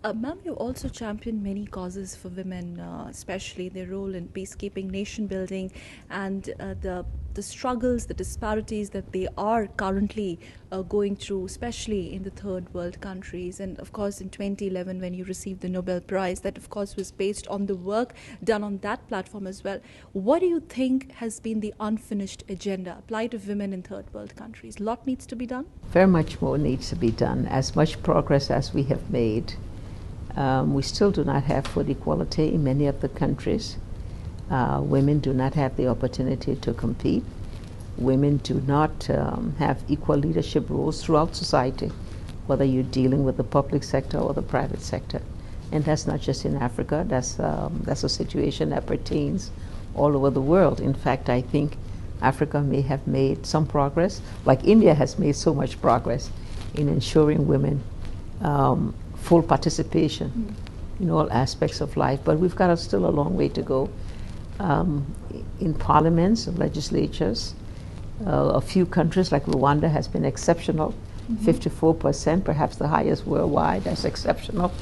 Ma'am, you also champion many causes for women, especially their role in peacekeeping, nation building, and the struggles, the disparities that they are currently going through, especially in the third world countries. And of course, in 2011, when you received the Nobel Prize, that of course was based on the work done on that platform as well. What do you think has been the unfinished agenda, plight of women in third world countries? A lot needs to be done? Very much more needs to be done. As much progress as we have made, we still do not have full equality in many of the countries. Women do not have the opportunity to compete. Women do not have equal leadership roles throughout society, whether you're dealing with the public sector or the private sector. And that's not just in Africa, that's a situation that pertains all over the world. In fact, I think Africa may have made some progress, like India has made so much progress in ensuring women full participation in all aspects of life. But we've got still a long way to go. In parliaments and legislatures, a few countries like Rwanda has been exceptional, 54%, perhaps the highest worldwide. That's exceptional.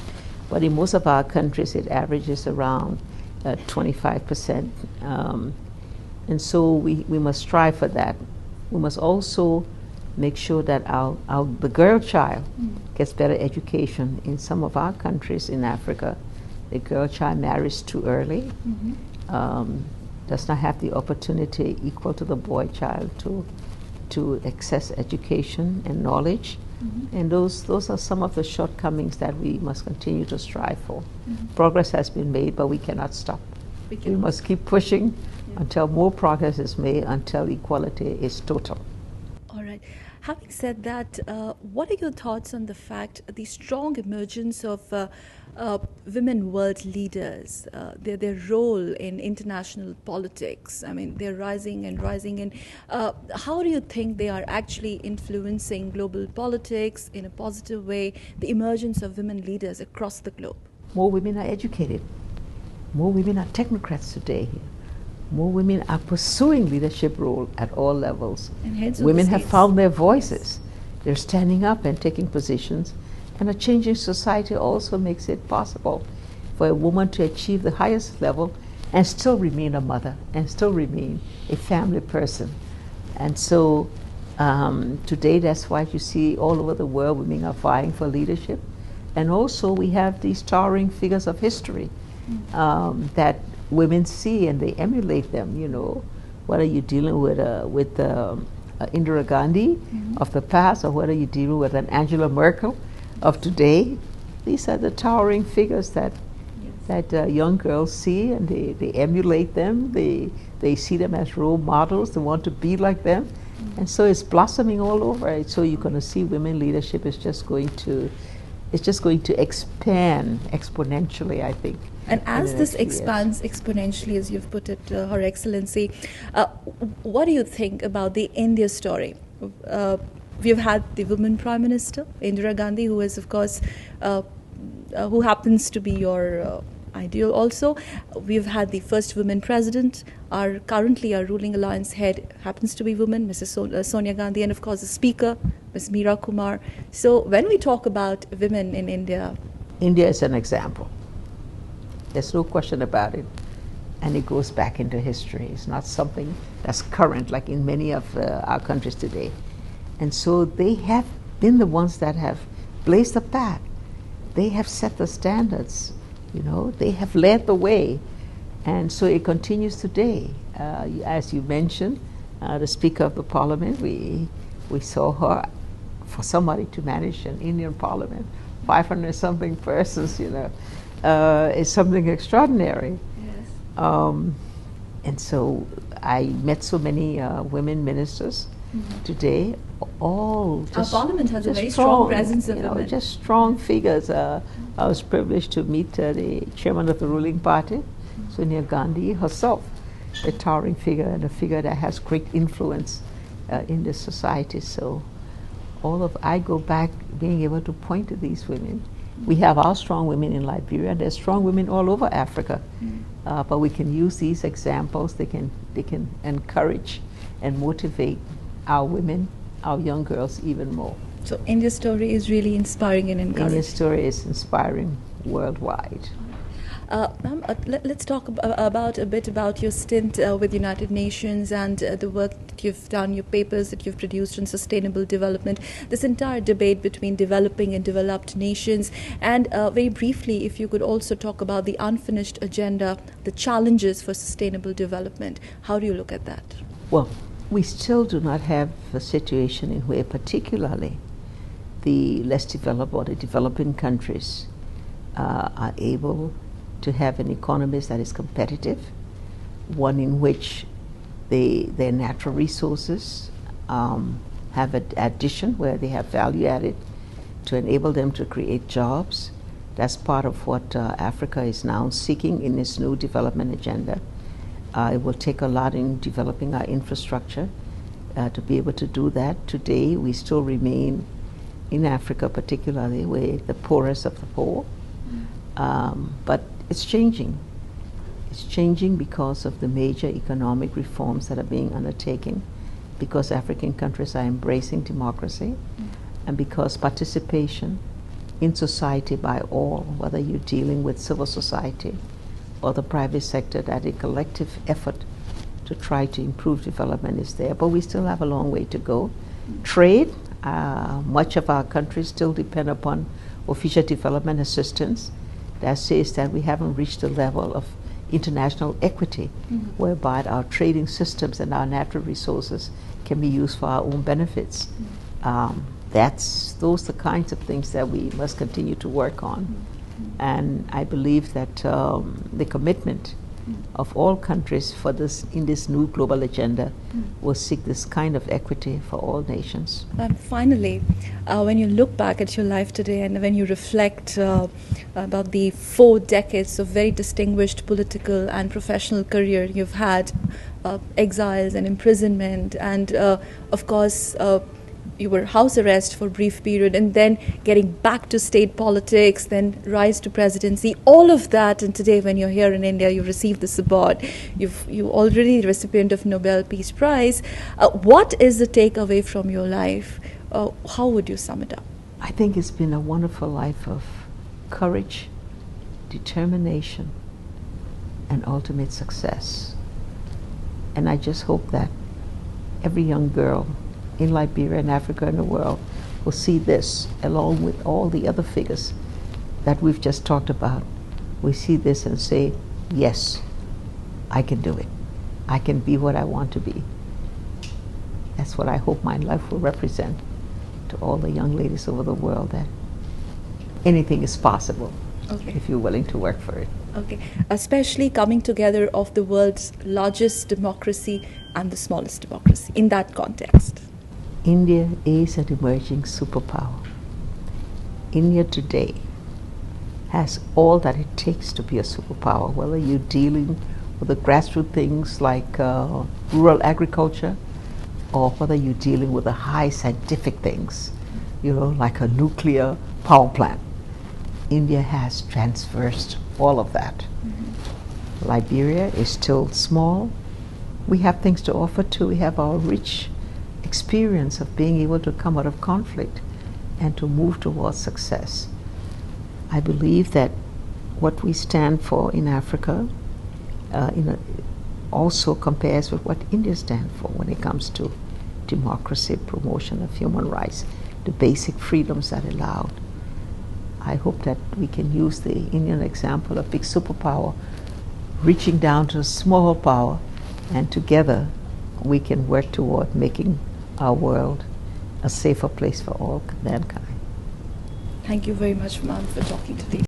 But in most of our countries, it averages around 25%. And so we must strive for that. We must also make sure that the girl child gets better education. In some of our countries in Africa, the girl child marries too early, does not have the opportunity equal to the boy child to access education and knowledge. And those are some of the shortcomings that we must continue to strive for. Progress has been made, but we cannot stop. We must keep pushing until more progress is made, until equality is total. All right. Having said that, what are your thoughts on the fact, the strong emergence of women world leaders, their role in international politics? I mean, they're rising and rising. And how do you think they are actually influencing global politics in a positive way, the emergence of women leaders across the globe? More women are educated. More women are technocrats today. More women are pursuing leadership role at all levels. Women have found their voices. They're standing up and taking positions. And a changing society also makes it possible for a woman to achieve the highest level and still remain a mother and still remain a family person. And so today, that's why you see all over the world women are vying for leadership. And also we have these towering figures of history that women see and they emulate them. You know, whether you're dealing with Indira Gandhi of the past, or whether you're dealing with an Angela Merkel of today, these are the towering figures that young girls see, and they emulate them. They see them as role models. They want to be like them, and so it's blossoming all over. So you're going to see women leadership is just going to expand exponentially, I think. And as this expands exponentially, as you've put it, Her Excellency, what do you think about the India story? We've had the woman Prime Minister, Indira Gandhi, who is, of course, who happens to be your ideal also. We've had the first woman president. Currently our ruling alliance head happens to be woman, Mrs. Sonia Gandhi, and of course the speaker, Ms. Meera Kumar. So when we talk about women in India... India is an example. There's no question about it. And it goes back into history. It's not something that's current like in many of our countries today. And so they have been the ones that have blazed the path. They have set the standards. You know, they have led the way. And so it continues today. As you mentioned, the Speaker of the Parliament, we saw her, for somebody to manage an Indian Parliament, 500-something persons, you know, is something extraordinary. Yes. And so I met so many women ministers today, all just, our parliament has a very strong presence of women. Just strong figures. I was privileged to meet the chairman of the ruling party, Sonia Gandhi herself, a towering figure and a figure that has great influence in this society. So I go back being able to point to these women. We have our strong women in Liberia. There's strong women all over Africa, but we can use these examples. They can encourage and motivate our women, our young girls even more. So India's story is really inspiring and encouraging. India's story is inspiring worldwide. Let's talk a bit about your stint with United Nations and the work that you've done, your papers that you've produced on sustainable development, this entire debate between developing and developed nations, and very briefly, if you could also talk about the unfinished agenda, the challenges for sustainable development. How do you look at that? Well, we still do not have a situation in where particularly the less developed or the developing countries are able to have an economy that is competitive, one in which their natural resources have an addition where they have value added to enable them to create jobs. That's part of what Africa is now seeking in its new development agenda. It will take a lot in developing our infrastructure to be able to do that. Today, we still remain in Africa, particularly, we're the poorest of the poor. But it's changing. It's changing because of the major economic reforms that are being undertaken, because African countries are embracing democracy, and because participation in society by all, whether you're dealing with civil society or the private sector, that a collective effort to try to improve development is there. But we still have a long way to go. Trade, much of our countries still depend upon official development assistance. That says that we haven't reached a level of international equity whereby our trading systems and our natural resources can be used for our own benefits. Those are the kinds of things that we must continue to work on. And I believe that the commitment of all countries for this in this new global agenda will seek this kind of equity for all nations. And finally, when you look back at your life today and when you reflect about the 4 decades of very distinguished political and professional career you've had, exiles and imprisonment, and of course you were house arrest for a brief period, and then getting back to state politics, then rise to presidency, all of that, and today when you're here in India, you received this award. You're already the recipient of Nobel Peace Prize. What is the takeaway from your life? How would you sum it up? I think it's been a wonderful life of courage, determination, and ultimate success. And I just hope that every young girl in Liberia and Africa and the world will see this along with all the other figures that we've just talked about. We see this and say, yes, I can do it. I can be what I want to be. That's what I hope my life will represent to all the young ladies over the world, that anything is possible if you're willing to work for it. Okay, especially coming together of the world's largest democracy and the smallest democracy in that context. India is an emerging superpower. India today has all that it takes to be a superpower, whether you're dealing with the grassroots things like rural agriculture, or whether you're dealing with the high scientific things, like a nuclear power plant. India has traversed all of that. Liberia is still small. We have things to offer too. We have our rich experience of being able to come out of conflict and to move towards success. I believe that what we stand for in Africa also compares with what India stands for when it comes to democracy, promotion of human rights, the basic freedoms that are allowed. I hope that we can use the Indian example of big superpower reaching down to a small power, and together we can work toward making our world a safer place for all mankind. Thank you very much, ma'am, for talking today.